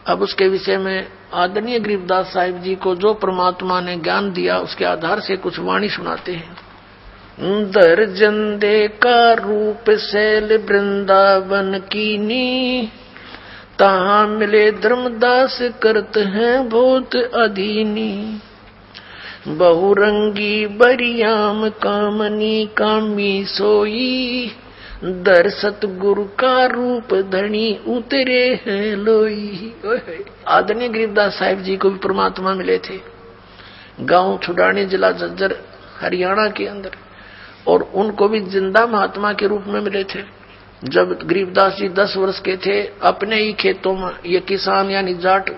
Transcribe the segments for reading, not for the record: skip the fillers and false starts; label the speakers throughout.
Speaker 1: अब उसके विषय में आदरणीय गरीबदास साहिब जी को जो परमात्मा ने ज्ञान दिया उसके आधार से कुछ वाणी सुनाते हैं। दर्जन दे का रूप शैल वृंदावन कीनी, तहाँ मिले धर्मदास करत हैं बहुत अधीनी। बहुरंगी बरियाम कामनी कामी सोई, दर सतगुरु का रूप धनी उतरे हैं लोई। आदरणीय गरीबदास साहिब जी को भी परमात्मा मिले थे गांव छुड़ाने जिला झज्जर हरियाणा के अंदर, और उनको भी जिंदा महात्मा के रूप में मिले थे। जब गरीबदास जी 10 वर्ष के थे, अपने ही खेतों में, ये किसान यानी जाट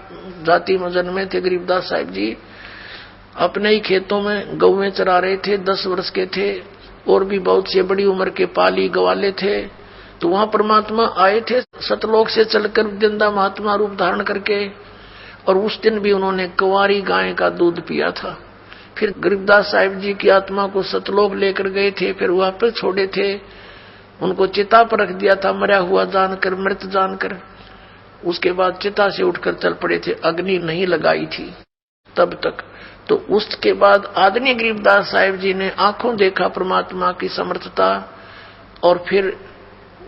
Speaker 1: जाति में जन्मे थे गरीबदास साहिब जी, अपने ही खेतों में गौवें चरा रहे थे, 10 वर्ष के थे, और भी बहुत से बड़ी उम्र के पाली गवाले थे। तो वहां परमात्मा आए थे सतलोक से चलकर जिंदा महात्मा रूप धारण करके, और उस दिन भी उन्होंने कुंवारी गाय का दूध पिया था। फिर गरीबदास साहिब जी की आत्मा को सतलोक लेकर गए थे, फिर वापस छोड़े थे, उनको चिता पर रख दिया था मरा हुआ जानकर, मृत जानकर। उसके बाद चिता से उठकर चल पड़े थे, अग्नि नहीं लगाई थी तब तक। तो उसके बाद आदरणीय गरीबदास साहिब जी ने आंखों देखा परमात्मा की समर्थता, और फिर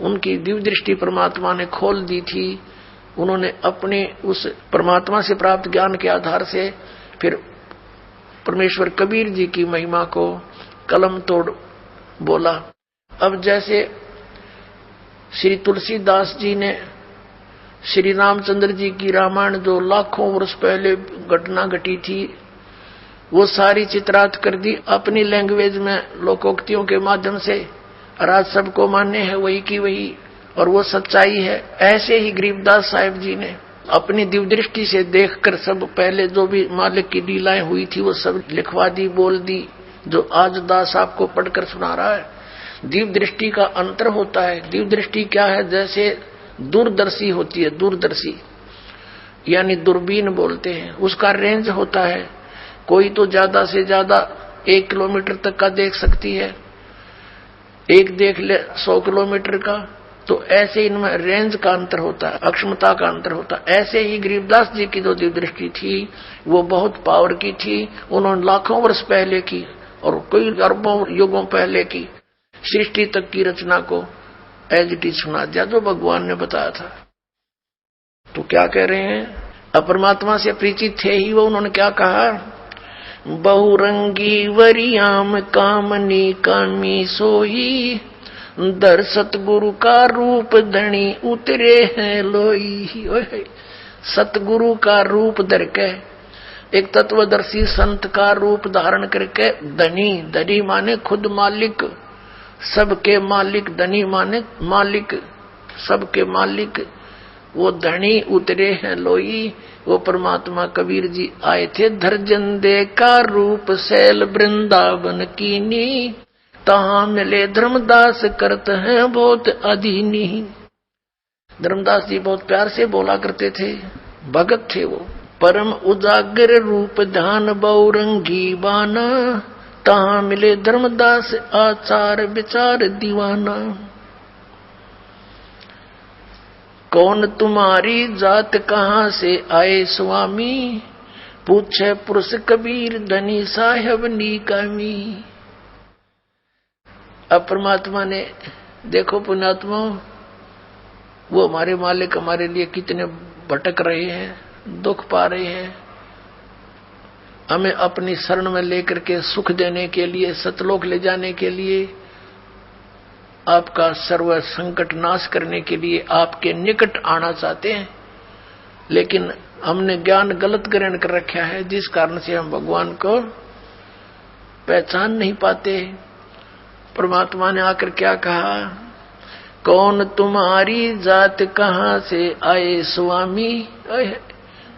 Speaker 1: उनकी दिव्य दृष्टि परमात्मा ने खोल दी थी। उन्होंने अपने उस परमात्मा से प्राप्त ज्ञान के आधार से फिर परमेश्वर कबीर जी की महिमा को कलम तोड़ बोला। अब जैसे श्री तुलसीदास जी ने श्री रामचंद्र जी की रामायण जो लाखों वर्ष पहले घटना घटी थी, वो सारी चित्रात कर दी अपनी लैंग्वेज में, लोकोक्तियों के माध्यम से, और आज सबको मान्य है वही की वही, और वो सच्चाई है। ऐसे ही गरीबदास साहिब जी ने अपनी दिव्य दृष्टि से देखकर सब पहले जो भी मालिक की लीलाएं हुई थी वो सब लिखवा दी, बोल दी, जो आज दास आपको पढ़कर सुना रहा है। दिव्य दृष्टि का अंतर होता है। दिव्य दृष्टि क्या है? जैसे दूरदर्शी होती है, दूरदर्शी यानी दूरबीन बोलते हैं, उसका रेंज होता है। कोई तो ज्यादा से ज्यादा 1 किलोमीटर तक का देख सकती है, एक देख ले 100 किलोमीटर का। तो ऐसे इनमें रेंज का अंतर होता है, अक्षमता का अंतर होता है। ऐसे ही गरीबदास जी की जो दिव्य दृष्टि थी वो बहुत पावर की थी। उन्होंने लाखों वर्ष पहले की और कई अरबों युगों पहले की सृष्टि तक की रचना को एज इट इज सुना दिया जो भगवान ने बताया था। तो क्या कह रहे हैं? अपरमात्मा से परिचित थे ही वो। उन्होंने क्या कहा? बहुरंगी वरियाम कामनी कामी सोई, दर सतगुरु का रूप धनी उतरे हैं लोई। सतगुरु का रूप धर के, एक तत्वदर्शी संत का रूप धारण करके, धनी, धनी माने खुद मालिक, सबके मालिक, धनी माने मालिक, सबके मालिक, वो धनी उतरे हैं लोई। वो परमात्मा कबीर जी आए थे। धर्जन दे का रूप शैल वृंदावन कीनी, तहाँ मिले धर्मदास करते हैं बहुत अधीनी। धर्मदास जी बहुत प्यार से बोला करते थे, भगत थे वो। परम उजागर रूप ध्यान बहुरंगी बाना, तहाँ मिले धर्मदास आचार विचार दीवाना। कौन तुम्हारी जात कहाँ से आए स्वामी, पूछे पुरुष कबीर धनी साहेब नीकामी। अब परमात्मा ने देखो पुण्यात्मा, वो हमारे मालिक हमारे लिए कितने भटक रहे हैं, दुख पा रहे हैं। हमें अपनी शरण में लेकर के सुख देने के लिए, सतलोक ले जाने के लिए, आपका सर्व संकट नाश करने के लिए आपके निकट आना चाहते हैं। लेकिन हमने ज्ञान गलत ग्रहण कर रखा है, जिस कारण से हम भगवान को पहचान नहीं पाते। परमात्मा ने आकर क्या कहा? कौन तुम्हारी जात कहाँ से आए स्वामी।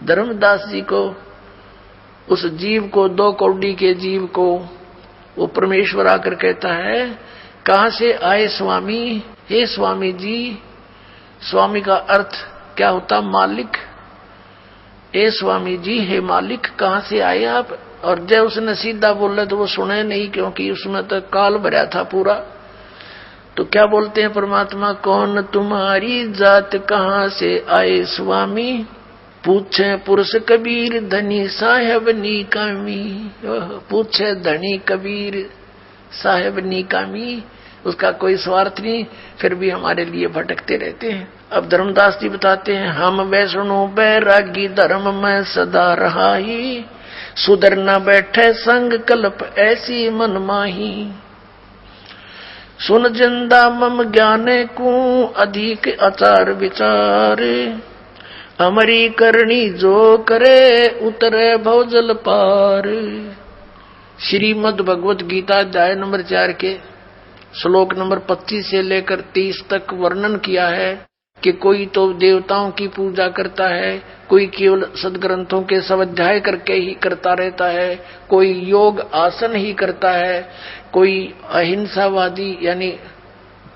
Speaker 1: धर्मदास जी को, उस जीव को, 2 कौड़ी के जीव को वो परमेश्वर आकर कहता है, कहाँ से आए स्वामी। हे स्वामी जी, स्वामी का अर्थ क्या होता? मालिक। हे स्वामी जी, हे मालिक, कहाँ से आए आप? और जब उसने सीधा बोला तो वो सुने नहीं, क्योंकि उसमें तो काल भरा था पूरा। तो क्या बोलते हैं परमात्मा? कौन तुम्हारी जात कहाँ से आए स्वामी, पूछे पुरुष कबीर धनी साहेब निकामी। पूछे धनी कबीर साहेब निकामी, उसका कोई स्वार्थ नहीं, फिर भी हमारे लिए भटकते रहते हैं। अब धर्मदास जी बताते हैं, हम वैष्णो बैरागी धर्म में सदा रहाई, सुधर न बैठे संग कल्प ऐसी मन माही। सुन जिंदा मम ज्ञाने को अधिक आचार विचार, हमारी करनी जो करे उतरे भवजल पार। श्रीमद् भगवत गीता अध्याय नंबर 4 के श्लोक नंबर 25 से लेकर 30 तक वर्णन किया है कि कोई तो देवताओं की पूजा करता है, कोई केवल सदग्रंथों के स्वाध्याय करके ही करता रहता है, कोई योग आसन ही करता है, कोई अहिंसावादी यानी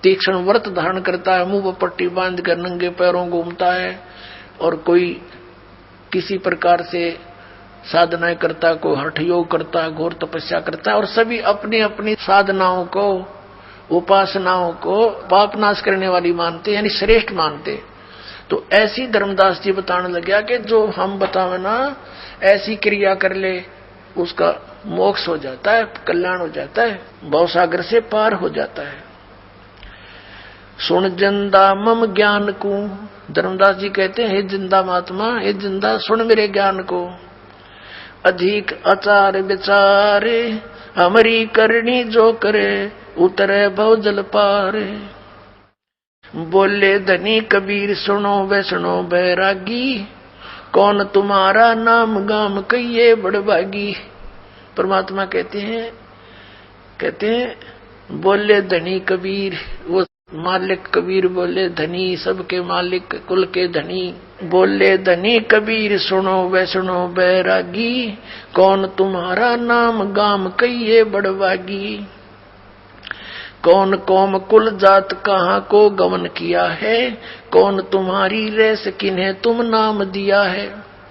Speaker 1: तीक्ष्ण व्रत धारण करता है, मुंह पर पट्टी बांध कर नंगे पैरों घूमता है, और कोई किसी प्रकार से साधनाएं करता है, कोई हठ योग करता है, घोर तपस्या करता है, और सभी अपनी अपनी साधनाओं को उपासनाओं को पाप नाश करने वाली मानते यानी श्रेष्ठ मानते। तो ऐसी धर्मदास जी बताने लगे कि जो हम बतावे ना ऐसी क्रिया कर ले उसका मोक्ष हो जाता है, कल्याण हो जाता है, भवसागर से पार हो जाता है। सुन जिंदा मम ज्ञान को, धर्मदास जी कहते हैं, हे जिंदा महात्मा, हे जिंदा सुन मेरे ज्ञान को। अधिक आचार विचारे हमारी करनी जो करे उतरे भवजल पार। बोले धनी कबीर सुनो वैष्णो बैरागी, कौन तुम्हारा नाम गाम कहिए बड़भागी। परमात्मा कहते हैं बोले धनी कबीर, वो मालिक कबीर बोले धनी, सबके मालिक कुल के धनी। बोले धनी कबीर सुनो वैष्णो बैरागी, कौन तुम्हारा नाम गाम कहिए बड़भागी। कौन कौम कुल जात कहाँ को गमन किया है, कौन तुम्हारी रेस किन्हें तुम नाम दिया है।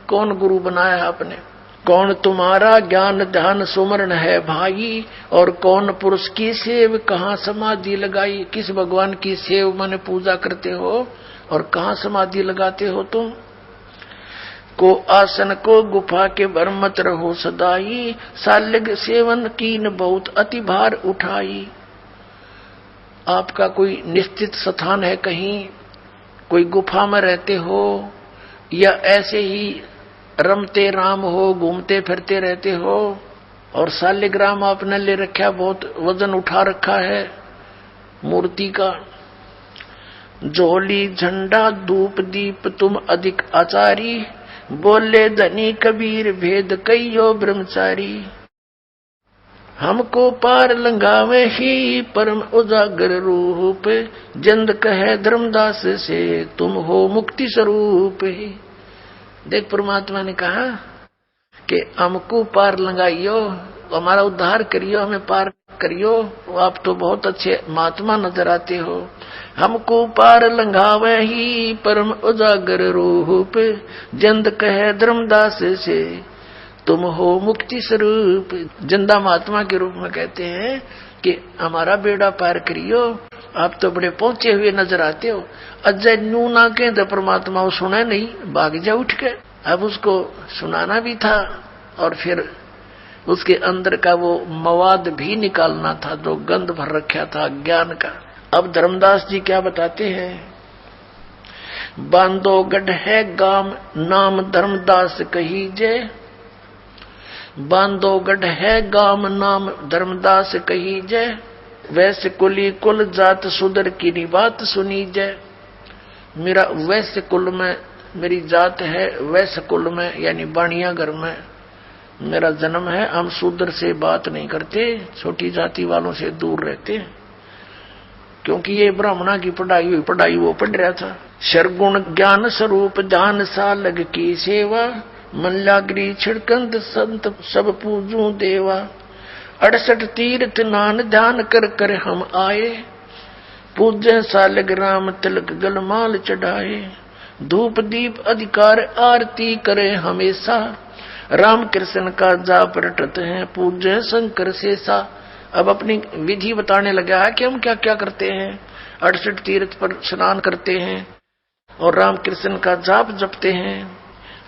Speaker 1: कौन गुरु बनाया है आपने, कौन तुम्हारा ज्ञान ध्यान सुमरण है भाई, और कौन पुरुष की सेव कहाँ समाधि लगाई। किस भगवान की सेव माने पूजा करते हो और कहाँ समाधि लगाते हो तुम। को आसन को गुफा के भर मत रहो सदाई, सालिग सेवन कीन बहुत अति भार उठाई। आपका कोई निश्चित स्थान है, कहीं कोई गुफा में रहते हो या ऐसे ही रमते राम हो, घूमते फिरते रहते हो, और शालिग्राम आपने ले रखा, बहुत वजन उठा रखा है मूर्ति का। झोली झंडा धूप दीप तुम अधिक आचारी, बोले धनी कबीर भेद कहियो ब्रह्मचारी। हमको पार लंगावे ही परम उजागर रूप, जंद कहे धर्मदास से तुम हो मुक्ति स्वरूप। देख परमात्मा ने कहा कि हमको पार लगाइयो, हमारा उद्धार करियो, हमें पार करियो। आप तो बहुत अच्छे महात्मा नजर आते हो। हमको पार लंघावे ही परम उजागर रूप, जंद कहे धर्मदास से तुम हो मुक्ति स्वरूप। जिंदा महात्मा के रूप में कहते हैं कि हमारा बेड़ा पार करियो, आप तो बड़े पहुंचे हुए नजर आते हो। अजय नू ना के तो परमात्मा वो सुने नहीं, भाग जा उठ के। अब उसको सुनाना भी था और फिर उसके अंदर का वो मवाद भी निकालना था जो गंध भर रखा था ज्ञान का। अब धर्मदास जी क्या बताते हैं, बांधोगढ़ है गाम नाम धर्मदास कहीजे, बांधोगढ़ है गाम नाम धर्मदास कहीजे, वैसे कुली कुल जात सुधर की नी बात सुनी जय। मेरा वैसे कुल में मेरी जात है, वैसे कुल में यानी बाणिया घर में मेरा जन्म है। हम शूद्र से बात नहीं करते, छोटी जाति वालों से दूर रहते, क्योंकि ये ब्राह्मणा की पढ़ाई वो पढ़ रहा था। शरगुण ज्ञान स्वरूप ध्यान सालग की सेवा, मल्लागिरी छिड़कंद संत सब पूजू देवा। 68 तीर्थ नान ध्यान कर कर हम आए, पूजे सालग राम तिलक गलमाल चढ़ाए। धूप दीप अधिकार आरती करे हमेशा, राम कृष्ण का जाप रटत है पूजे शंकर शेषा। अब अपनी विधि बताने लगा है कि हम क्या क्या करते हैं। 68 तीर्थ पर स्नान करते हैं और राम कृष्ण का जाप जपते हैं,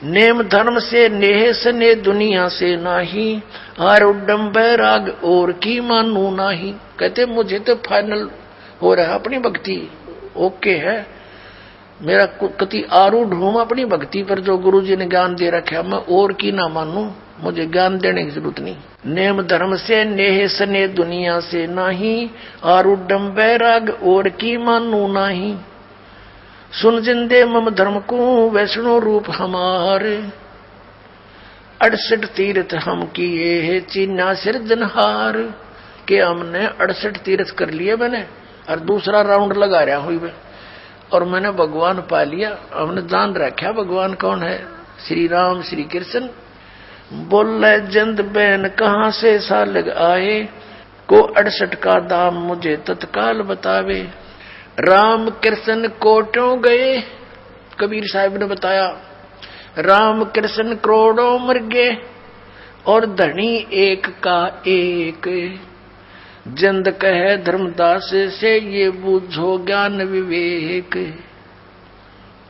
Speaker 1: नेम धर्म से नेह सने दुनिया से नाही, हार उड्डम बैराग और की मानू नाही। कहते मुझे तो फाइनल हो रहा है अपनी भक्ति, ओके है, मेरा कति आरूढ़ हूं अपनी भक्ति पर जो गुरु जी ने ज्ञान दे रखा, मैं और की ना मानू, मुझे ज्ञान देने की जरूरत नहीं। नेम धर्म से नेह सने दुनिया से नाही, आरूढ़म बैराग और की मानू नाही। सुन जिंदे मम धर्म को वैष्णो रूप हमारे, 68 तीर्थ हम किए चीन्या सिरजनहार। के हमने 68 तीर्थ कर लिए मैंने, और दूसरा राउंड लगा रहा हुई मैं, और मैंने भगवान पा लिया। हमने जान रखा भगवान कौन है, श्री राम श्री कृष्ण। बोले जंद बैन कहाँ से सालग आए, को 68 का दाम मुझे तत्काल बतावे। राम कृष्ण कोटों गए, कबीर साहब ने बताया, राम कृष्ण करोड़ों मर गए और धनी एक का एक। जंद कहे धर्मदास से ये बूझो ज्ञान विवेक।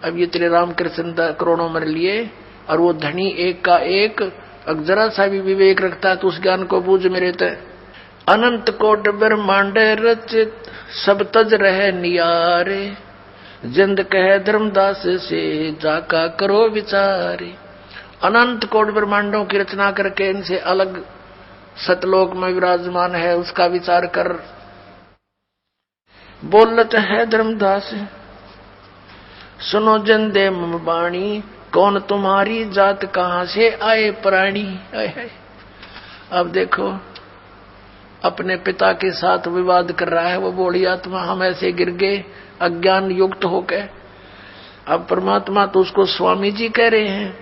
Speaker 1: अब ये तेरे राम कृष्ण करोड़ों मर लिए और वो धनी एक का एक, अब जरा सा भी विवेक रखता है तो उस ज्ञान को बूझ मेरे तय। अनंत कोट ब्रह्मांड रचित सब तज रहे नियारे। जंद कहे धर्मदास से जाका करो विचारे। अनंत कोट ब्रह्मांडों की रचना करके इनसे अलग सतलोक में विराजमान है, उसका विचार कर। बोलत है धर्मदास सुनो जंदे मम वाणी, कौन तुम्हारी जात कहां से आए प्राणी। अब देखो अपने पिता के साथ विवाद कर रहा है वो बोली आत्मा, हम ऐसे गिर गए अज्ञान युक्त होकर। अब परमात्मा तो उसको स्वामी जी कह रहे हैं,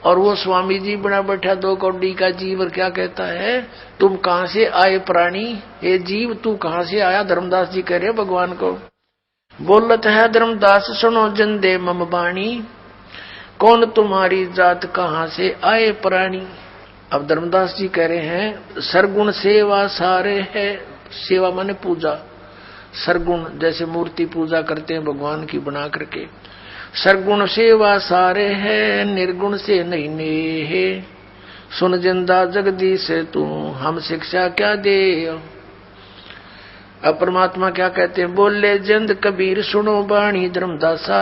Speaker 1: और वो स्वामी जी बना बैठा 2 कौड़ी का जीव, और क्या कहता है, तुम कहां से आए प्राणी, ये जीव तू कहां से आया। धर्मदास जी कह रहे भगवान को। बोलत है धर्मदास सुनो जंदे मम वाणी, कौन तुम्हारी जात कहां से आए प्राणी। अब धर्मदास जी कह रहे हैं सरगुण सेवा सारे है। सेवा माने पूजा, सरगुण जैसे मूर्ति पूजा करते हैं भगवान की बना करके। सरगुण सेवा सारे है, निर्गुण से नहीं नेहे। सुन जिंदा जगदीश तू हम शिक्षा क्या दे। अब परमात्मा क्या कहते हैं, बोले जंद कबीर सुनो बाणी धर्मदासा,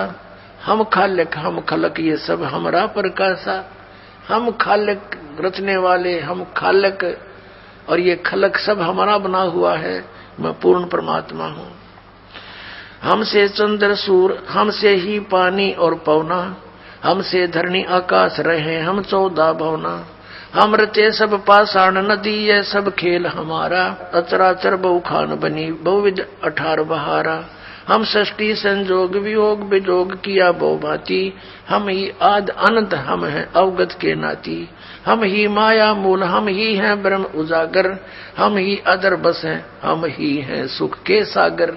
Speaker 1: हम खालिक हम खलक ये सब हमरा प्रकाशा। हम खालिक रचने वाले, हम खालिक और ये खलक सब हमारा बना हुआ है, मैं पूर्ण परमात्मा हूँ। हमसे चंद्र सूर, हमसे ही पानी और पवना, हमसे धरणी आकाश रहे हम 14 भवना। हम रचे सब पाषाण नदी ये सब खेल हमारा, अचराचर बहु खान बनी बहुविध 18 बहारा। हम सृष्टि संजोग वियोग विजोग किया बहु भांति, हम ही आद अनंत हम हैं अवगत के नाती। हम ही माया मूल, हम ही हैं ब्रह्म उजागर, हम ही अदर बस हैं, हम ही हैं सुख के सागर।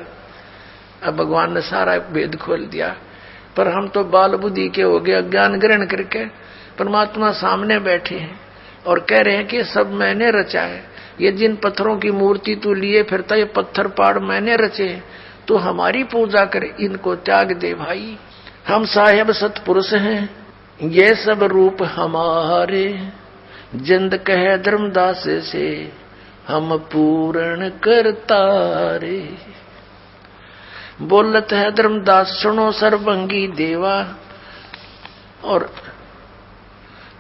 Speaker 1: अब भगवान ने सारा भेद खोल दिया, पर हम तो बाल बुद्धि के हो गए अज्ञान ग्रहण करके। परमात्मा सामने बैठे हैं और कह रहे हैं कि सब मैंने रचा है। ये जिन पत्थरों की मूर्ति तू लिए फिरता, ये पत्थर पहाड़ मैंने रचे, तो हमारी पूजा कर, इनको त्याग दे भाई। हम साहेब सतपुरुष हैं, ये सब रूप हमारे। जिंद कहे धर्मदास से हम पूर्ण करतारे। बोलत है धर्मदास सुनो सर्वंगी देवा, और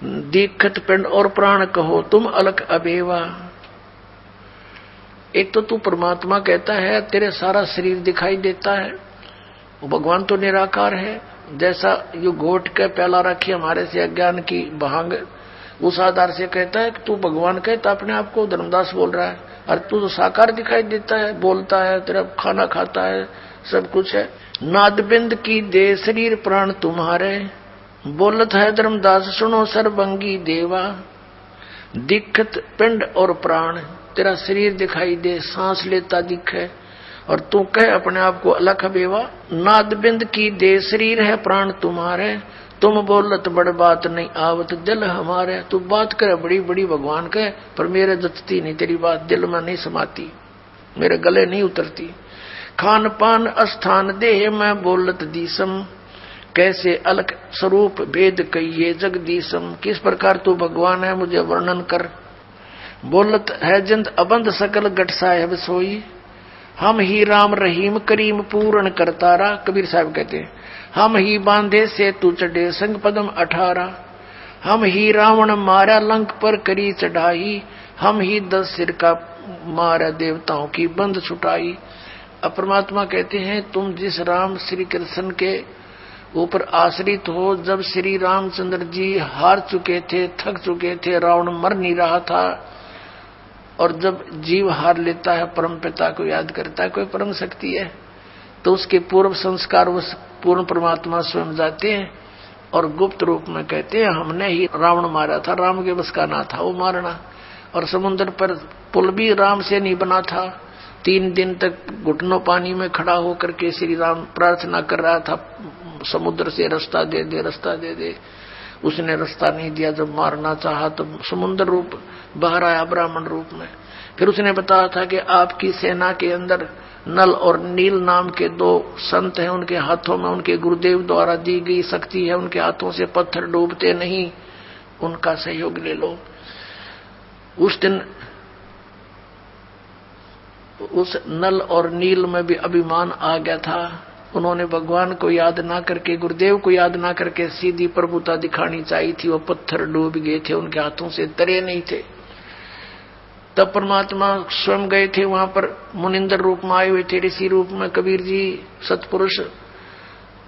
Speaker 1: दीक्षित पिंड और प्राण कहो तुम अलग अबेवा। एक तो तू परमात्मा कहता है, तेरे सारा शरीर दिखाई देता है, वो भगवान तो निराकार है। जैसा यो घोट के प्याला रखी हमारे से अज्ञान की भांग, उस आधार से कहता है कि तू भगवान कहता अपने आप को, धर्मदास बोल रहा है। और तू तो साकार दिखाई देता है, बोलता है, तेरा खाना खाता है, सब कुछ है। नादबिंद की दे शरीर प्राण तुम्हारे। बोलत है धर्मदास सुनो सर्वंगी देवा, दीक्षित पिंड और प्राण, तेरा शरीर दिखाई दे, सांस लेता दिखे, और तू कह अपने आप को अलख बेवा। नादबिंद की दे शरीर है प्राण तुम्हारे, तुम बोलत बड़ बात नहीं आवत दिल हमारे। तू बात करे बड़ी बड़ी भगवान कहे, पर मेरे जचती नहीं, तेरी बात दिल में नहीं समाती, मेरे गले नहीं उतरती। खान पान स्थान देह मैं बोलत दीसम, कैसे अलग स्वरूप भेद कहिए जगदीशम, किस प्रकार तू भगवान है मुझे वर्णन कर। बोलत है जिंद अबंध सकल गट साहेब सोई, हम ही राम रहीम करीम पूर्ण करतारा। कबीर साहब कहते हैं हम ही बांधे से तू चढ़े संग पदम 18, हम ही रावण मारा लंक पर करी चढ़ाई, हम ही 10 सिर का मारा देवताओं की बंद छुटाई। अब परमात्मा कहते हैं तुम जिस राम श्री कृष्ण के ऊपर आश्रित हो, जब श्री रामचंद्र जी हार चुके थे, थक चुके थे, रावण मर नहीं रहा था, और जब जीव हार लेता है परम पिता को याद करता है, कोई परम शक्ति है, तो उसके पूर्व संस्कार उस पूर्ण परमात्मा स्वयं जाते हैं और गुप्त रूप में कहते हैं हमने ही रावण मारा था, राम के बस का ना था वो मारना। और समुद्र पर पुल भी राम से नहीं बना था, 3 दिन तक घुटनों पानी में खड़ा होकर के श्री राम प्रार्थना कर रहा था समुद्र से रास्ता दे दे, रास्ता दे दे। उसने रास्ता नहीं दिया, जब मारना चाहा तो समुद्र रूप बाहर आया ब्राह्मण रूप में। फिर उसने बताया था कि आपकी सेना के अंदर नल और नील नाम के 2 संत हैं, उनके हाथों में उनके गुरुदेव द्वारा दी गई शक्ति है, उनके हाथों से पत्थर डूबते नहीं, उनका सहयोग ले लो। उस दिन उस नल और नील में भी अभिमान आ गया था, उन्होंने भगवान को याद ना करके, गुरुदेव को याद ना करके सीधी प्रभुता दिखानी चाहिए थी, वो पत्थर डूब गए थे, उनके हाथों से तरे नहीं थे। तब परमात्मा स्वयं गए थे वहां पर, मुनिंदर रूप में आए हुए थे, ऋषि रूप में कबीर जी सतपुरुष।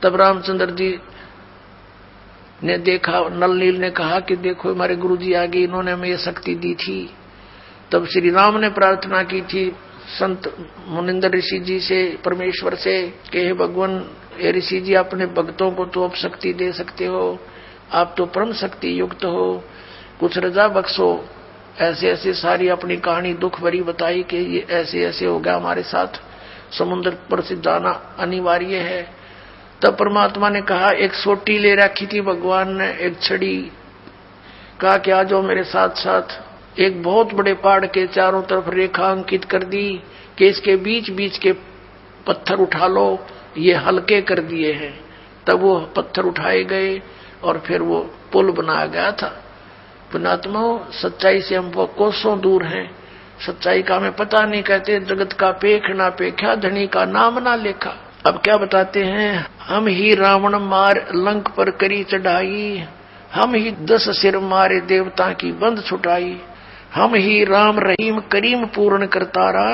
Speaker 1: तब रामचंद्र जी ने देखा, नल नील ने कहा कि देखो हमारे गुरु जी आ गए, इन्होंने हमें ये शक्ति दी थी। तब श्री राम ने प्रार्थना की थी संत मुनिंदर ऋषि जी से, परमेश्वर से, कि हे भगवान, हे ऋषि जी, अपने भक्तों को तो अब शक्ति दे सकते हो, आप तो परम शक्ति युक्त हो, कुछ रजा बख्शो। ऐसे ऐसे सारी अपनी कहानी दुख भरी बताई कि ये ऐसे ऐसे हो गया हमारे साथ, समुद्र पर से जाना अनिवार्य है। तब परमात्मा ने कहा, एक सोटी ले रखी थी भगवान ने, एक छड़ी, कहा कि आ जाओ मेरे साथ साथ। एक बहुत बड़े पहाड़ के चारों तरफ रेखा अंकित कर दी कि इसके बीच बीच के पत्थर उठा लो, ये हल्के कर दिए हैं। तब वो पत्थर उठाए गए और फिर वो पुल बनाया गया था। पुणात्मा, सच्चाई से हम कोसों दूर हैं, सच्चाई का हमें पता नहीं, कहते जगत का पेख ना पेखा, धनी का नाम ना लेखा। अब क्या बताते हैं, हम ही रावण मार लंक पर करी चढ़ाई, हम ही 10 सिर मारे देवता की बंद छुटाई, हम ही राम रहीम करीम पूर्ण करतारा,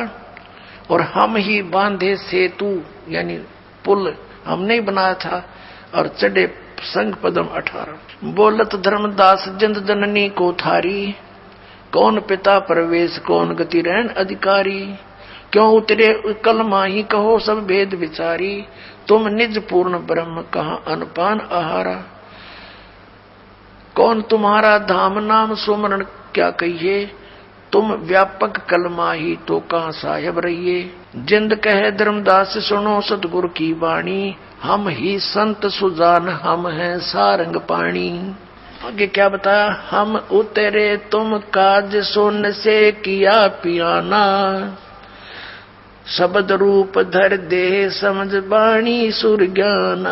Speaker 1: और हम ही बांधे सेतु यानी पुल हमने ही बनाया था, और चढ़े संग पदम 18। बोलत धर्मदास जिंद जननी को थारी, कौन पिता प्रवेश कौन गति रहन अधिकारी, क्यों उतरे कलमा ही कहो सब भेद विचारी, तुम निज पूर्ण ब्रह्म कहाँ अनपान आहारा। कौन तुम्हारा धाम नाम सुमरण क्या कहिए, तुम व्यापक कलमा ही तो कहाँ साहेब रहिए। जिंद कहे धर्मदास सुनो सतगुरु की वाणी, हम ही संत सुजान हम हैं सारंग पाणी। आगे क्या बताया, हम उतरे तुम काज सुन से किया पियाना, शब्द रूप धर दे समझ बाणी सुर ज्ञान।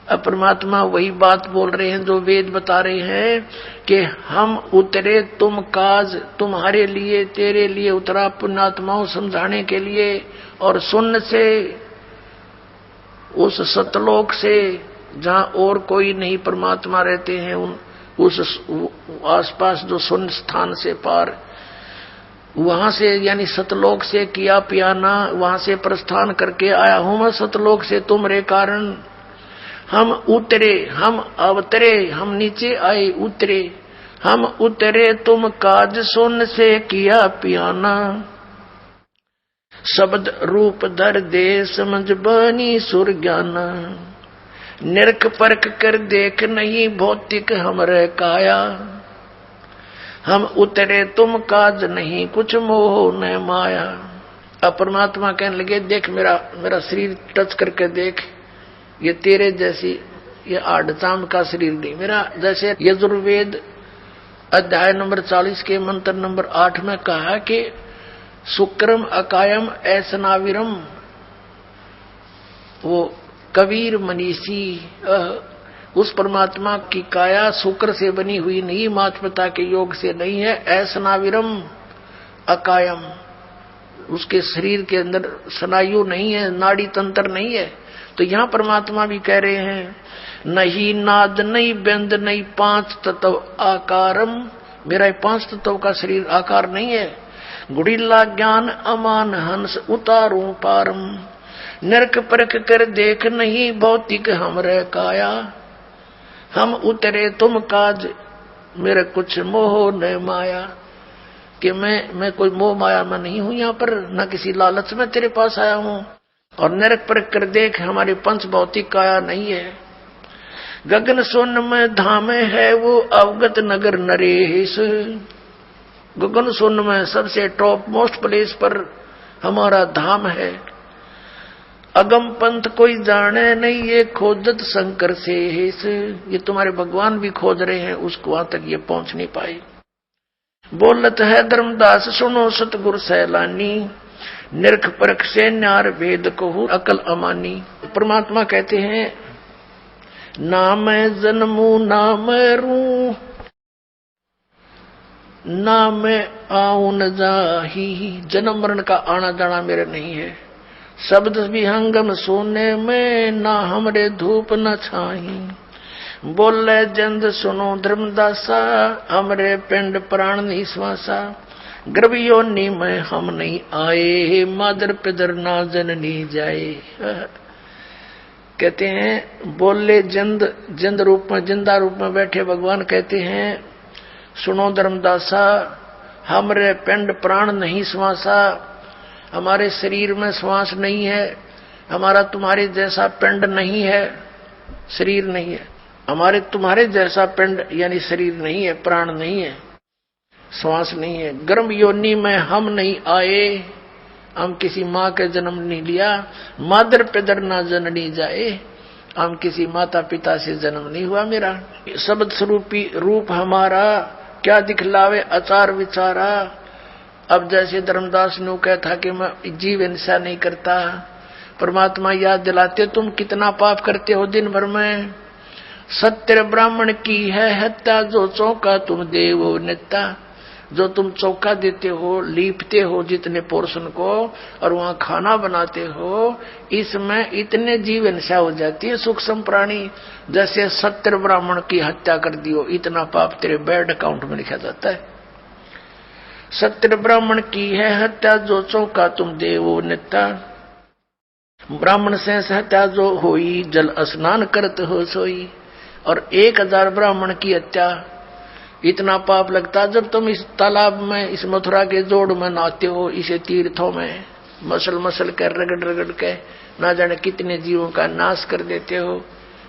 Speaker 1: अब परमात्मा वही बात बोल रहे हैं जो वेद बता रहे हैं कि हम उतरे तुम काज, तुम्हारे लिए, तेरे लिए उतरा पुण्यात्माओं समझाने के लिए, और सुन से उस सतलोक से जहां और कोई नहीं परमात्मा रहते हैं, उस आसपास जो सुन स्थान से पार, वहां से यानी सतलोक से किया पियाना, वहां से प्रस्थान करके आया हूं मैं सतलोक से तुम्हारे कारण। हम उतरे, हम अवतरे, हम नीचे आए, उतरे, हम उतरे तुम काज सुन से किया पियाना, शब्द रूप धर दे समझ बनी सुर ज्ञाना। निरख परख कर देख नहीं भौतिक हमरे काया, हम उतरे तुम काज नहीं कुछ मोह न माया। अब परमात्मा कहने लगे, देख मेरा शरीर टच करके देख, ये तेरे जैसी ये आड़चाम का शरीर नहीं मेरा। जैसे यजुर्वेद अध्याय नंबर 40 के मंत्र नंबर 8 में कहा कि शुक्रम अकायम ऐसनाविरम, वो कबीर मनीषी। उस परमात्मा की काया शुक्र से बनी हुई नहीं, माता पिता के योग से नहीं है। ऐसनाविरम अकायम, उसके शरीर के अंदर स्नायु नहीं है, नाड़ी तंत्र नहीं है। तो यहां परमात्मा भी कह रहे हैं नहीं नाद नहीं व्यंद नहीं पांच तत्व आकारम, मेरा 5 तत्व का शरीर आकार नहीं है। गुड़िल्ला ज्ञान अमान हंस उतारू पारम, नरक परख कर देख नहीं भौतिक हमरे काया। हम उतरे तुम काज मेरे कुछ मोह न माया, कि मैं कोई मोह माया में नहीं हूं यहाँ पर, न किसी लालच में तेरे पास आया हूं। और नरक परख कर देख हमारी पंच भौतिक काया नहीं है। गगन सोन में धाम है वो अवगत नगर नरेश, गगन सोन में सबसे टॉप मोस्ट प्लेस पर हमारा धाम है। अगम पंथ कोई जाने नहीं ये खोजत शंकर से, ये तुम्हारे भगवान भी खोज रहे हैं, उसको वहां तक ये पहुंच नहीं पाए। बोलत है धर्मदास सुनो सतगुरु सैलानी, निरख परख से न्यार भेद कहूं अकल अमानी। परमात्मा कहते हैं ना मैं जन्मू ना मैं रू, ना मैं आऊं न जाही, जन्म मरण का आना जाना मेरे नहीं है। शब्द विहंगम सोने में ना हमरे धूप न छाही, बोले जंद सुनो धर्मदासा हमरे पिंड प्राण निश्वासा। गर्भयोनि में हम नहीं आए मादर पिदर ना जननी जाए। कहते हैं बोले जंद रूप में जिंदा रूप में बैठे भगवान कहते हैं सुनो धर्मदासा हमरे पिंड प्राण नहीं श्वासा, हमारे शरीर में श्वास नहीं है, हमारा तुम्हारे जैसा पिंड नहीं है, शरीर नहीं है। हमारे तुम्हारे जैसा पिंड यानी शरीर नहीं है, प्राण नहीं है, श्वास नहीं है। गर्भ योनि में हम नहीं आए, हम किसी माँ के जन्म नहीं लिया। मादर पिदर ना जननी जाए, हम किसी माता पिता से जन्म नहीं हुआ मेरा। शब्द स्वरूपी रूप हमारा क्या दिखलावे आचार विचारा। अब जैसे धर्मदास ने कहता कि मैं जीव हिंसा नहीं करता, परमात्मा याद दिलाते तुम कितना पाप करते हो दिन भर में। सत्य ब्राह्मण की है हत्या जो चौका तुम देवो नेता, जो तुम चौका देते हो लीपते हो जितने पोर्शन को और वहां खाना बनाते हो, इसमें इतने जीव हिंसा हो जाती है सूक्ष्म प्राणी। जैसे सत्य ब्राह्मण की हत्या कर दियो, इतना पाप तेरे बैड अकाउंट में लिखा जाता है। सत्य ब्राह्मण की है हत्या जो चौका तुम देवो नेता, ब्राह्मण से हत्या जो होई जल स्नान करत हो सोई। और 1000 ब्राह्मण की हत्या, इतना पाप लगता। जब तुम इस तालाब में इस मथुरा के जोड़ में नहाते हो, इसे तीर्थों में मसल मसल कर रगड़ रगड़ के ना जाने कितने जीवों का नाश कर देते हो।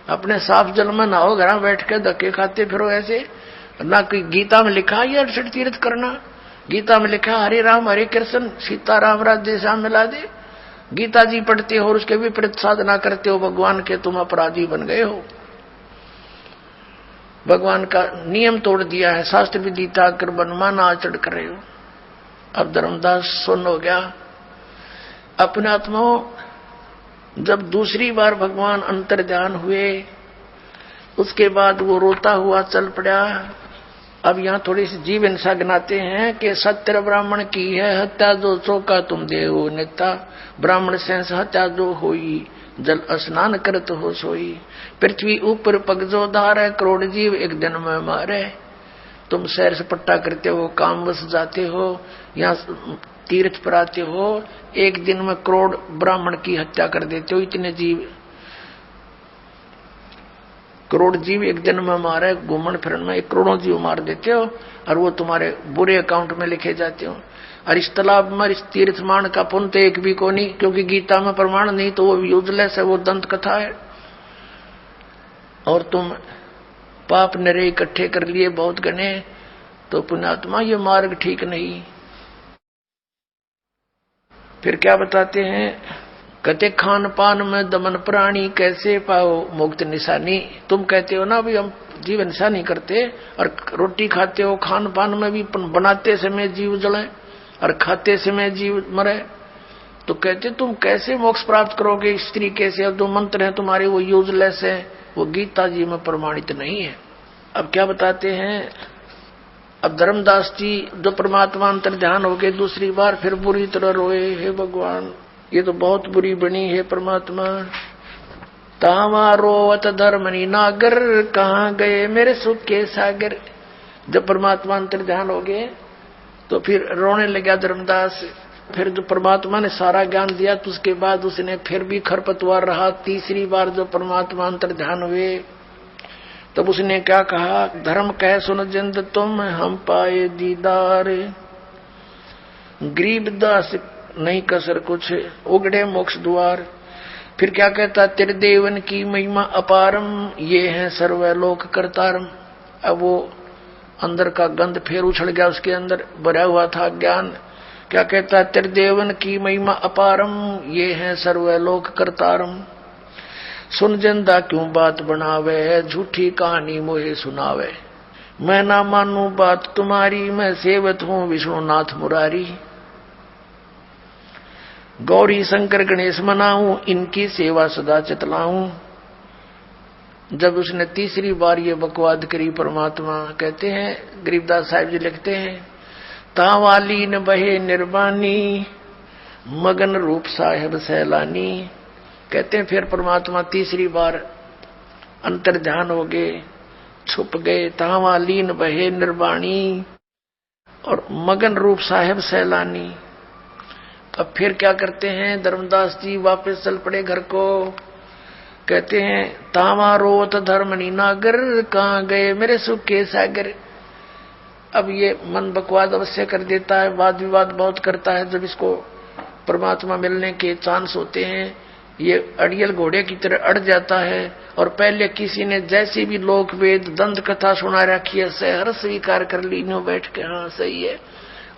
Speaker 1: अपने साफ जल में नहाओ, घर बैठ के धक्के खाते फिरो ऐसे। ना कोई गीता में लिखा है 68 तीर्थ करना, गीता में लिखा हरे राम हरे कृष्ण सीता राम राज्य श्याम मिला दे। गीता जी पढ़ते हो और उसके विपरीत साधना करते हो भगवान के, तुम अपराधी बन गए हो। भगवान का नियम तोड़ दिया है, शास्त्र विदिता कर बनमाना आचरण कर रहे हो। अब धर्मदास सुन हो गया अपने आत्माओं। जब दूसरी बार भगवान अंतर्ध्यान हुए उसके बाद वो रोता हुआ चल पड़ा। अब यहाँ थोड़ी सी जीव हिंसा गिनाते हैं कि सत्य ब्राह्मण की है हत्या जो चौका तुम देवो नेता, ब्राह्मण से हत्या जो होई जल स्नान करत हो सोई। पृथ्वी ऊपर पग जो धार है करोड़ जीव एक दिन में मारे। तुम सैर सपट्टा करते हो, काम बस जाते हो, यहाँ तीर्थ पर आते हो, एक दिन में करोड़ ब्राह्मण की हत्या कर देते हो। इतने जीव करोड़ जीव एक दिन में मारे, घूमन फिरन में 1 करोड़ जीव मार देते हो और वो तुम्हारे बुरे अकाउंट में लिखे जाते हो। और इस तालाब में इस तीर्थ मान का पुण्य तो एक भी को नहीं, क्योंकि गीता में प्रमाण नहीं तो वो यूजलेस है, वो दंत कथा है। और तुम पाप नरे इकट्ठे कर लिए बहुत गने, तो पुण्यात्मा ये मार्ग ठीक नहीं। फिर क्या बताते हैं, कहते खान पान में दमन प्राणी कैसे पाओ मुक्त निशानी। तुम कहते हो ना भी हम जीव हिंसा नहीं करते, और रोटी खाते हो, खान पान में भी बनाते समय जीव जले और खाते समय जीव मरे, तो कहते तुम कैसे मोक्ष प्राप्त करोगे इस तरीके से, अब जो मंत्र है तुम्हारे वो यूजलेस है, वो गीता जी में प्रमाणित नहीं है। अब क्या बताते हैं, अब धर्मदास जी जो परमात्मा अंतर ध्यान हो गए दूसरी बार फिर बुरी तरह रोए, हे भगवान ये तो बहुत बुरी बनी है परमात्मा। तावा रोवत धर्मनी नागर, कहाँ गए मेरे सुख के सागर। जब परमात्मा अंतर ध्यान हो गए तो फिर रोने लगा धर्मदास। फिर जो परमात्मा ने सारा ज्ञान दिया तो उसके बाद उसने फिर भी खरपतवार रहा। तीसरी बार जो परमात्मा अंतर ध्यान हुए तब उसने क्या कहा, धर्म कह सुन जिंद तुम हम पाए दीदार। गरीबदास नहीं कसर कुछ उगड़े मोक्ष द्वार। फिर क्या कहता, तेरे देवन की महिमा अपारम, ये है सर्वलोक करतारम। अब वो अंदर का गंध फिर उछल गया, उसके अंदर भरा हुआ था ज्ञान। क्या कहता, तेरे देवन की महिमा अपारम, ये है सर्वलोक करतारम। सुन जिंदा क्यों बात बनावे, झूठी कहानी मोहे सुनावे। मैं ना मानू बात तुम्हारी, मैं सेवत हूँ विष्णुनाथ मुरारी। गौरी शंकर गणेश मनाऊं, इनकी सेवा सदा चतलाऊं। जब उसने तीसरी बार ये बकवाद करी परमात्मा, कहते हैं गरीबदास साहिब जी लिखते हैं, तावालीन बहे निर्वाणी, मगन रूप साहेब सैलानी। कहते हैं फिर परमात्मा तीसरी बार अंतर ध्यान हो गए, छुप गए। तावालीन बहे निर्वाणी और मगन रूप साहेब सैलानी। अब फिर क्या करते हैं, धर्मदास जी वापस चल पड़े घर को। कहते हैं, तावा रोवत धर्मनी नागर, कहाँ गए मेरे सुख के सागर। अब ये मन बकवाद अवश्य कर देता है, वाद विवाद बहुत करता है। जब इसको परमात्मा मिलने के चांस होते हैं ये अड़ियल घोड़े की तरह अड़ जाता है। और पहले किसी ने जैसी भी लोक वेद दंत कथा सुना रखी है, सहर स्वीकार कर ली, नो बैठ के हाँ सही है।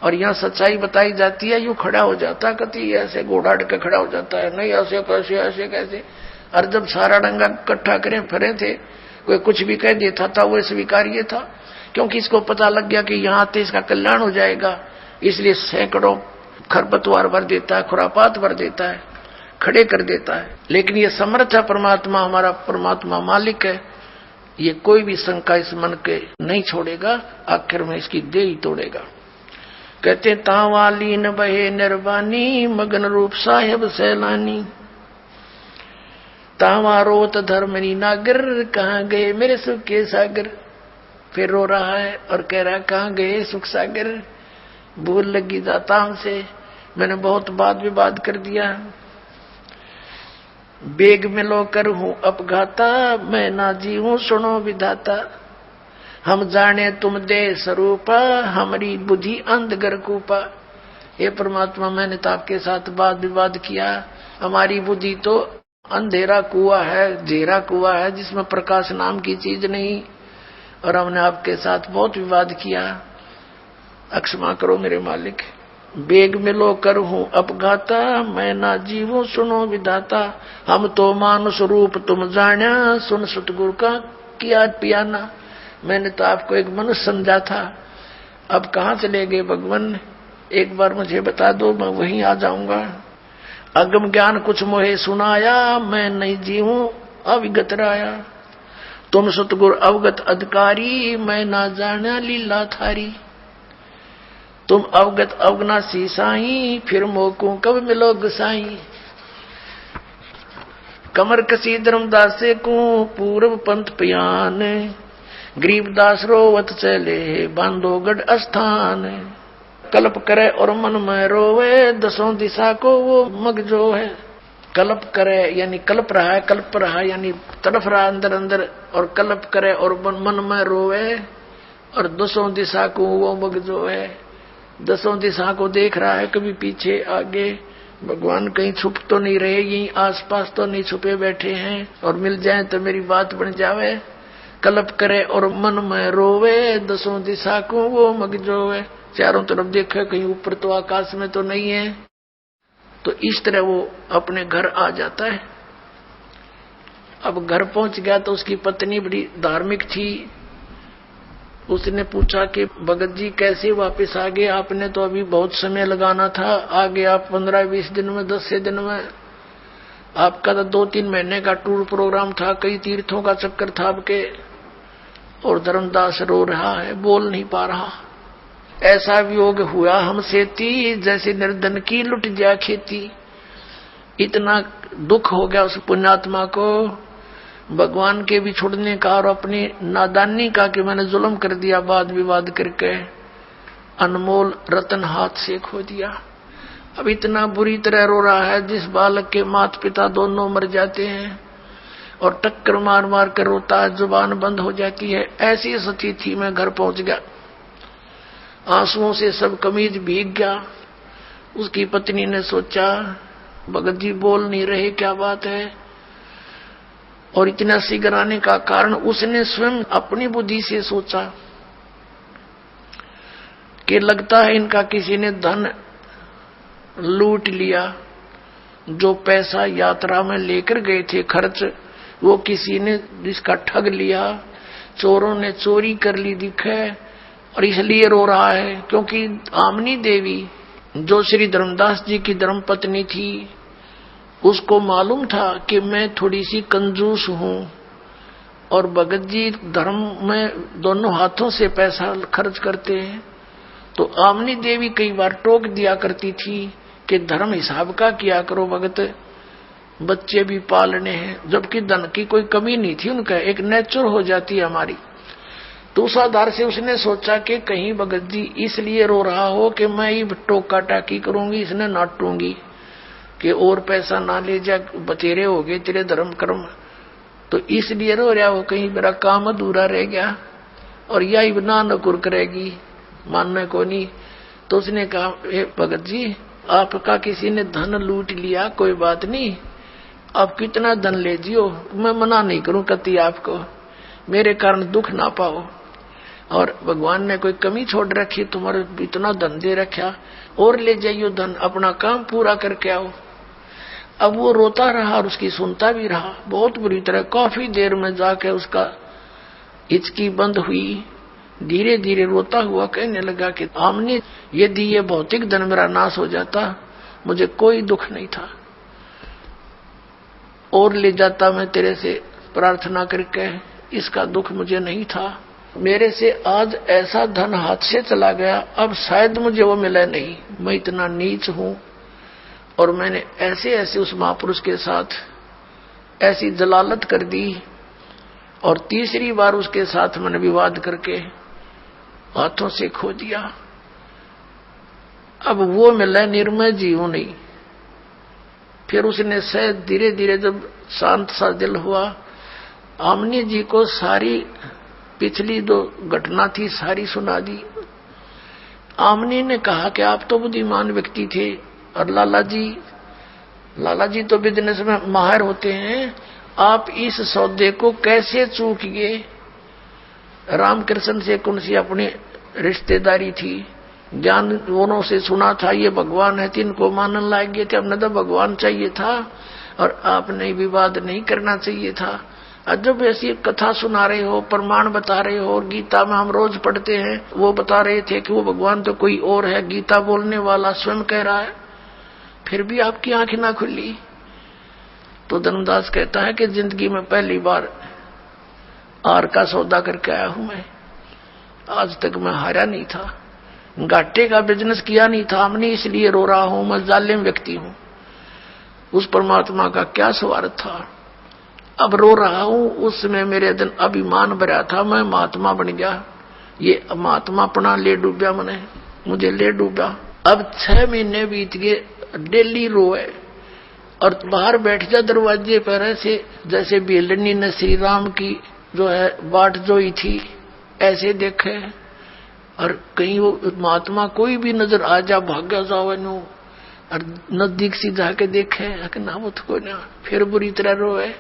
Speaker 1: और यहाँ सच्चाई बताई जाती है, यूं खड़ा हो जाता, कति ऐसे घोड़ा अड़ के खड़ा हो जाता है, नहीं ऐसे कैसे ऐसे कैसे। और जब सारा डंगा इकट्ठा करें फिरे थे, कोई कुछ भी कह देता था वो स्वीकार्य था, क्योंकि इसको पता लग गया कि यहाँ तो इसका कल्याण हो जाएगा। इसलिए सैकड़ों खरपतवार भर देता है, खुरापात भर देता है, खड़े कर देता है। लेकिन ये समर्थ है परमात्मा, हमारा परमात्मा मालिक है, ये कोई भी शंका इस मन के नहीं छोड़ेगा, आखिर में इसकी देह ही तोड़ेगा। कहते तावालीन बहे निर्वाणी, मगन रूप साहेब सैलानी। तावा रोत धर्मनी नागर, कहाँ गए मेरे सुख के सागर। फिर रो रहा है और कह रहा है, कहाँ गए सुख सागर। भूल लगी जाता हमसे, मैंने बहुत वाद विवाद कर दिया। बेग मिलो कर हूँ अपघाता, मैं ना जीऊं सुनो विधाता। हम जाने तुम दे स्वरूपा, हमारी बुद्धि अंधगर कूपा। ये परमात्मा मैंने तो आपके साथ वाद विवाद किया, हमारी बुद्धि तो अंधेरा कुआ है, घेरा कुआ है जिसमें प्रकाश नाम की चीज नहीं। और हमने आपके साथ बहुत विवाद किया, अक्षमा करो मेरे मालिक। बेग मिलो कर हूँ अपघाता, मैं ना जीवो सुनो विधाता। हम तो मानुष रूप तुम जाना, सुन सतगुरु का किया पियाना। मैंने तो आपको एक मनुष्य समझा था, अब कहाँ चले गए भगवान, एक बार मुझे बता दो, मैं वहीं आ जाऊंगा। अगम ज्ञान कुछ मोहे सुनाया, मैं नहीं जीऊं अविगत राया। तुम सतगुरु अवगत अधिकारी, मैं ना जाना लीला थारी। तुम अवगत अवगनासी साई, फिर मोको कब मिलो गुसाई। कमर कसी धर्मदास को पूर्व पंथ पियान, गरीबदास रोवत चले बांधो गढ़ स्थान। कल्प करे और मन में रोवे, दसों दिशा को वो मग जो है। कल्प करे यानी कल्प रहा है, कल्प रहा यानी तड़फ रहा अंदर अंदर, और कल्प करे और मन में रोवे, और दसों दिशा को वो मग जो है। दसों दिशा को देख रहा है, कभी पीछे आगे। भगवान कहीं छुप तो नहीं रहे, यहीं आसपास तो नहीं छुपे बैठे हैं, और मिल जाए तो मेरी बात बन जावे। कल्प करे और मन में रोवे, दसों दिशा को वो मग जो है। चारों तरफ देखे, कहीं ऊपर तो आकाश में तो नहीं है। तो इस तरह वो अपने घर आ जाता है। अब घर पहुंच गया तो उसकी पत्नी बड़ी धार्मिक थी, उसने पूछा कि भगत जी कैसे वापस आ गए, आपने तो अभी बहुत समय लगाना था, आगे आप 15-20 दिन में, 10 दिन में। आपका तो 2-3 महीने का टूर प्रोग्राम था, कई तीर्थों का चक्कर था आपके। और धर्मदास रो रहा है, बोल नहीं पा रहा। ऐसा वियोग हुआ हमसे ती, जैसे निर्धन की लुट जा खेती। इतना दुख हो गया उस पुण्यात्मा को भगवान के भी छोड़ने का और अपनी नादानी का कि मैंने जुल्म कर दिया, वाद विवाद करके अनमोल रतन हाथ से खो दिया। अब इतना बुरी तरह रो रहा है, जिस बालक के माता पिता दोनों मर जाते हैं और टक्कर मार मार कर रोता है, जुबान बंद हो जाती है। ऐसी स्थिति थी। मैं घर पहुंच गया, आंसुओं से सब कमीज भीग गया। उसकी पत्नी ने सोचा भगत जी बोल नहीं रहे, क्या बात है। और इतना शीघ्र आने का कारण उसने स्वयं अपनी बुद्धि से सोचा कि लगता है इनका किसी ने धन लूट लिया। जो पैसा यात्रा में लेकर गए थे खर्च, वो किसी ने जिसका ठग लिया, चोरों ने चोरी कर ली दिखे, और इसलिए रो रहा है। क्योंकि आमनी देवी जो श्री धर्मदास जी की धर्मपत्नी थी, उसको मालूम था कि मैं थोड़ी सी कंजूस हूं और भगत जी धर्म में दोनों हाथों से पैसा खर्च करते हैं। तो आमनी देवी कई बार टोक दिया करती थी कि धर्म हिसाब का किया करो भगत, बच्चे भी पालने हैं। जबकि धन की कोई कमी नहीं थी उनका, एक नेचर हो जाती है हमारी। तो उस आधार से उसने सोचा कि कहीं भगत जी इसलिए रो रहा हो कि मैं ही टोका टाकी करूंगी, इसने नाटूंगी कि और पैसा ना ले जा, बतेरे हो गए तेरे धर्म कर्म, तो इसलिए रो रहा हो, कहीं मेरा काम अधूरा रह गया और यही बना नकुर करेगी, मानने को नहीं। तो उसने कहा भगत जी आपका किसी ने धन लूट लिया, कोई बात नहीं, आप कितना धन ले जियो, मैं मना नहीं करूं कति आपको, मेरे कारण दुख ना पाओ। और भगवान ने कोई कमी छोड़ रखी, तुम्हारे इतना धन दे रखा, और ले जाइयो धन, अपना काम पूरा करके आओ। अब वो रोता रहा और उसकी सुनता भी रहा बहुत बुरी तरह। काफी देर में जाके उसका हिचकी बंद हुई, धीरे धीरे रोता हुआ कहने लगा कि आमने यदि ये भौतिक धन मेरा नाश हो जाता मुझे कोई दुख नहीं था, और ले जाता मैं तेरे से प्रार्थना करके, इसका दुख मुझे नहीं था। मेरे से आज ऐसा धन हाथ से चला गया, अब शायद मुझे वो मिला नहीं। मैं इतना नीच हूं और मैंने ऐसे ऐसे उस महापुरुष के साथ ऐसी जलालत कर दी, और तीसरी बार उसके साथ मैंने विवाद करके हाथों से खो दिया। अब वो मिला निर्मय जीव नहीं। फिर उसने शायद धीरे धीरे जब शांत सा दिल हुआ, आमनी जी को सारी पिछली जो घटना थी सारी सुना दी। आमनी ने कहा कि आप तो बुद्धिमान व्यक्ति थे, और लाला जी तो बिजनेस में माहिर होते हैं, आप इस सौदे को कैसे चूक गए। रामकृष्ण से कौन सी अपनी रिश्तेदारी थी, ज्ञान दोनों से सुना था ये भगवान है, तिनको मानने लायक गए थे। हमने तो भगवान चाहिए था और आपने विवाद नहीं करना चाहिए था। जब ऐसी कथा सुना रहे हो, प्रमाण बता रहे हो, और गीता में हम रोज पढ़ते हैं, वो बता रहे थे कि वो भगवान तो कोई और है, गीता बोलने वाला स्वयं कह रहा है, फिर भी आपकी आंखें ना खुली। तो धर्मदास कहता है कि जिंदगी में पहली बार आर का सौदा करके आया हूं मैं, आज तक मैं हारा नहीं था, घाटे का बिजनेस किया नहीं था हमने, इसलिए रो रहा हूं। मैं जालिम व्यक्ति हूं, उस परमात्मा का क्या स्वार्थ था। अब रो रहा हूं, उसमें मेरे दिन अभिमान भरा था, मैं महात्मा बन गया, ये महात्मा अपना ले डूबा, मुझे ले डूबा। अब 6 महीने बीत गए, डेली रोए और बाहर बैठ जा दरवाजे पर, ऐसे जैसे बेलनी ने श्री राम की जो है बाट जोई थी, ऐसे देखे। और कहीं वो महात्मा कोई भी नजर आ जा, भाग्य जाओ नो, और नजदीक से जाके देखे ना वो तो कोई ना, फिर बुरी तरह रोए।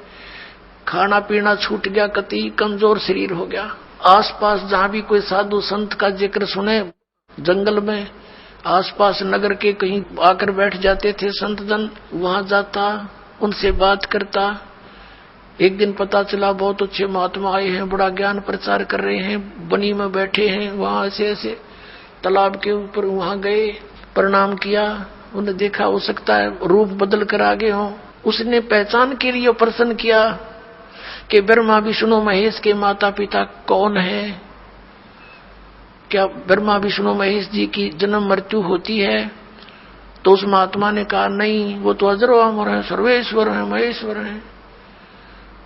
Speaker 1: खाना पीना छूट गया, कति कमजोर शरीर हो गया। आसपास जहां भी कोई साधु संत का जिक्र सुने, जंगल में आसपास नगर के कहीं आकर बैठ जाते थे संत जन, वहां जाता, उनसे बात करता, एक दिन पता चला बहुत अच्छे महात्मा आए हैं, बड़ा ज्ञान प्रचार कर रहे हैं, बनी में बैठे हैं, वहां ऐसे ऐसे तालाब के ऊपर वहां गए, प्रणाम किया। उन्हें देखा हो सकता है रूप बदल कर आगे हो। उसने पहचान के लिए प्रश्न किया कि ब्रह्मा विष्णु महेश के माता पिता कौन है, क्या ब्रह्मा विष्णु महेश जी की जन्म मृत्यु होती है? तो उस महात्मा ने कहा नहीं, वो तो अजरो अमर है, सर्वेश्वर है, महेश्वर है।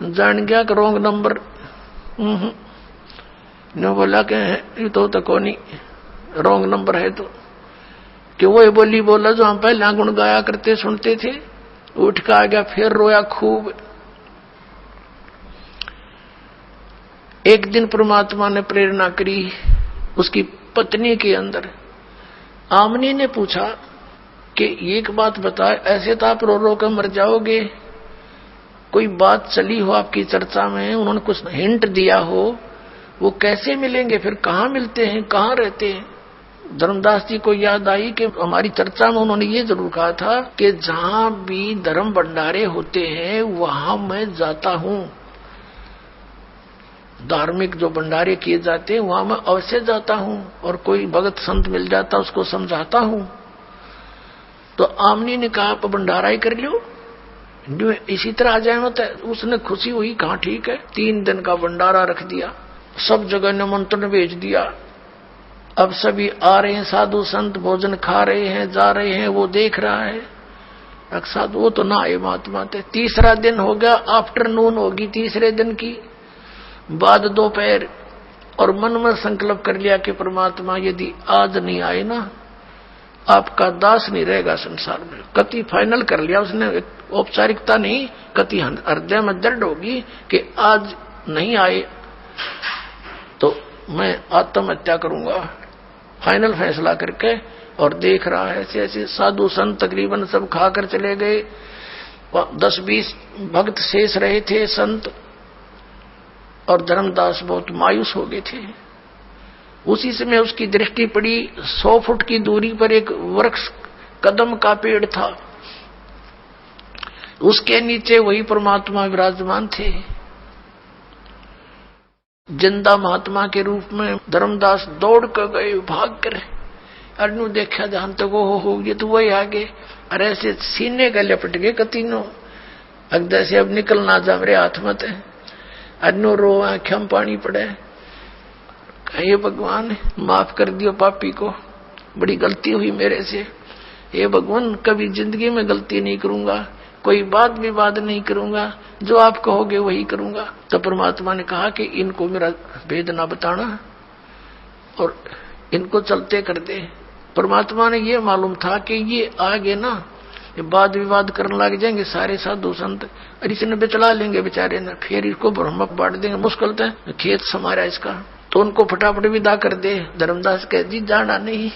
Speaker 1: जान गया कि रॉन्ग नंबर। ने बोला कि ये तो कोनी रॉन्ग नंबर है, तो कि वो बोली बोला जो हम पहले गुण गाया करते सुनते थे। उठ के आ गया, फिर रोया खूब। एक दिन परमात्मा ने प्रेरणा करी उसकी पत्नी के अंदर। आमनी ने पूछा कि एक बात बता, ऐसे तो आप रो रो कर मर जाओगे, कोई बात चली हो आपकी चर्चा में, उन्होंने कुछ हिंट दिया हो, वो कैसे मिलेंगे, फिर कहाँ मिलते हैं, कहाँ रहते हैं? धर्मदास जी को याद आई कि हमारी चर्चा में उन्होंने ये जरूर कहा था कि जहां भी धर्म भंडारे होते हैं वहां मैं जाता हूं, धार्मिक जो भंडारे किए जाते हैं वहां मैं अवश्य जाता हूं, और कोई भगत संत मिल जाता उसको समझाता हूं। तो आमनी ने कहा आप भंडारा ही कर लो, इसी तरह आ जाए मत। उसने खुशी हुई, कहा ठीक है। 3 दिन का भंडारा रख दिया, सब जगह निमंत्रण भेज दिया। अब सभी आ रहे हैं, साधु संत भोजन खा रहे हैं, जा रहे हैं, वो देख रहा है। साधु वो तो ना आए महात्मा थे। 3रा दिन हो गया, आफ्टरनून होगी 3रे दिन की, बाद दोपहर, और मन में संकल्प कर लिया कि परमात्मा यदि आज नहीं आए ना, आपका दास नहीं रहेगा संसार में। कति फाइनल कर लिया उसने, औपचारिकता नहीं, कति हृदय में दर्द होगी कि आज नहीं आए तो मैं आत्महत्या करूंगा, फाइनल फैसला करके। और देख रहा है ऐसे ऐसे साधु संत तकरीबन सब खाकर चले गए, 10-20 भक्त शेष रहे थे संत, और धर्मदास बहुत मायूस हो गए थे। उसी समय उसकी दृष्टि पड़ी, 100 फुट की दूरी पर एक वृक्ष कदम का पेड़ था, उसके नीचे वही परमात्मा विराजमान थे, जिंदा महात्मा के रूप में। धर्मदास दौड़ कर गए, भाग कर। अनु देखा ध्यान तक हो ये तो वही आगे, अरे ऐसे सीने का लपट गए कतीनो, अगदा से अब निकलना जा मेरे हाथ मत। अनु रो, आंखों में पानी पड़े, हे भगवान माफ कर दियो पापी को, बड़ी गलती हुई मेरे से। हे भगवान कभी जिंदगी में गलती नहीं करूंगा, कोई बात विवाद नहीं करूंगा, जो आप कहोगे वही करूंगा। तो परमात्मा ने कहा कि इनको मेरा भेद ना बताना और इनको चलते कर दे। परमात्मा ने ये मालूम था कि ये आगे ना ये वाद विवाद करने लग जाएंगे सारे साधु संत, और इसने बेचला लेंगे बेचारे ने, फिर इसको ब्रह्म बांट देंगे, मुश्किल है खेत समारा इसका। तो उनको फटाफट विदा कर दे। धर्मदास कह दी जाना नहीं,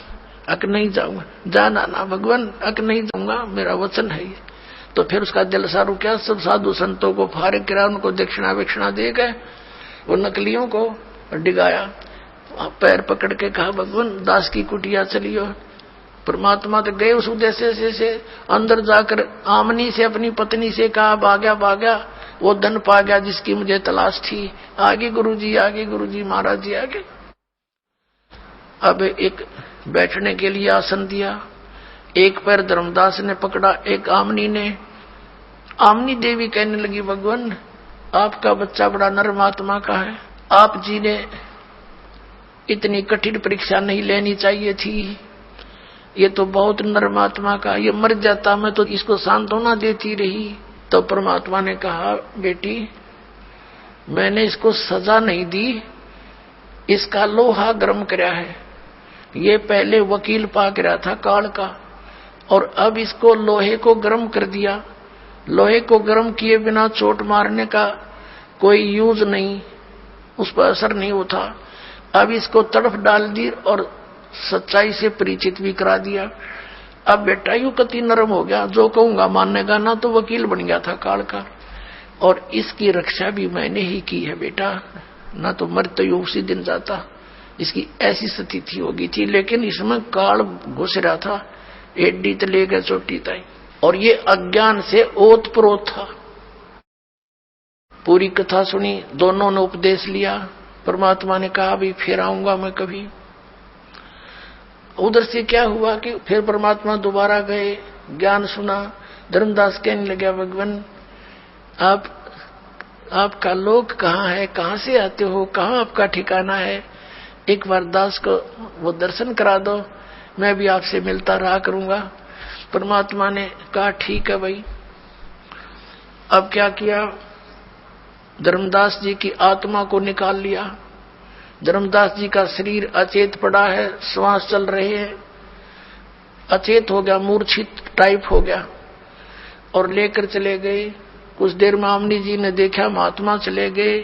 Speaker 1: अक नहीं जाऊंगा, जाना ना भगवान, अक नहीं जाऊंगा, मेरा वचन है ये। तो फिर उसका दिल सारू क्या, सब साधु संतों को फारिग करा, उनको दक्षिणा विक्षणा दे गए, वो नकलियों को डिगाया, पैर पकड़ के कहा भगवान दास की कुटिया चलियो। परमात्मा तो गए उस उद्देश्य से अंदर जाकर आमनी से अपनी पत्नी से कहा भाग्या वो धन पा गया जिसकी मुझे तलाश थी, आगे गुरुजी आगे, गुरुजी महाराज जी आगे। अब एक बैठने के लिए आसन दिया, एक पैर धर्मदास ने पकड़ा, एक आमनी ने। आमनी देवी कहने लगी भगवान आपका बच्चा बड़ा नर्म आत्मा का है, आप जी ने इतनी कठिन परीक्षा नहीं लेनी चाहिए थी, ये तो बहुत नर्म आत्मा का, ये मर जाता मैं तो इसको सांत्वना देती रही। तो परमात्मा ने कहा बेटी मैंने इसको सजा नहीं दी, इसका लोहा गर्म कराया है, ये पहले वकील पाक रहा था काल का, और अब इसको लोहे को गर्म कर दिया। लोहे को गर्म किए बिना चोट मारने का कोई यूज नहीं, उस पर असर नहीं होता। अब इसको तड़फ डाल दी और सच्चाई से परिचित भी करा दिया। अब बेटा यू कति नरम हो गया, जो कहूंगा मानेगा ना, तो वकील बन गया था काल का, और इसकी रक्षा भी मैंने ही की है बेटा, ना तो मरते ही उसी दिन जाता, इसकी ऐसी स्थिति हो गई थी। लेकिन इसमें काल घुस रहा था, एडी तो ले गए चोटी ताई, और ये अज्ञान से ओत प्रोत था। पूरी कथा सुनी, दोनों ने उपदेश लिया। परमात्मा ने कहा अभी फिर आऊंगा मैं कभी। उधर से क्या हुआ कि फिर परमात्मा दोबारा गए, ज्ञान सुना। धर्मदास कहने लगा भगवान आपका लोक कहाँ है, कहाँ से आते हो, कहाँ आपका ठिकाना है, एक बार दास को वो दर्शन करा दो, मैं भी आपसे मिलता रहा करूंगा। परमात्मा ने कहा ठीक है भाई। अब क्या किया, धर्मदास जी की आत्मा को निकाल लिया। धर्मदास जी का शरीर अचेत पड़ा है, श्वास चल रहे हैं, अचेत हो गया, मूर्छित टाइप हो गया, और लेकर चले गए। कुछ देर में आमनी जी ने देखा महात्मा चले गए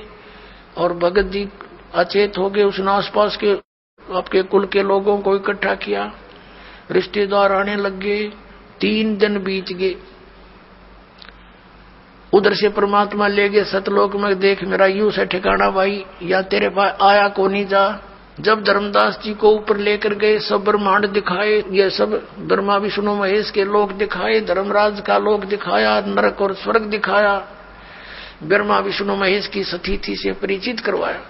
Speaker 1: और भगत जी अचेत हो गए। उसने आसपास के आपके कुल के लोगों को इकट्ठा किया, रिश्तेदार आने लग गए। 3 दिन बीत गए। उधर से परमात्मा ले गए सतलोक में, देख मेरा यूं से ठिकाना भाई, या तेरे पास आया को नहीं जा। जब धर्मदास जी को ऊपर लेकर गए, सब ब्रह्मांड दिखाए, ये सब ब्रह्मा विष्णु महेश के लोक दिखाए, धर्मराज का लोक दिखाया, नरक और स्वर्ग दिखाया, ब्रह्मा विष्णु महेश की सतीथि से परिचित करवाया।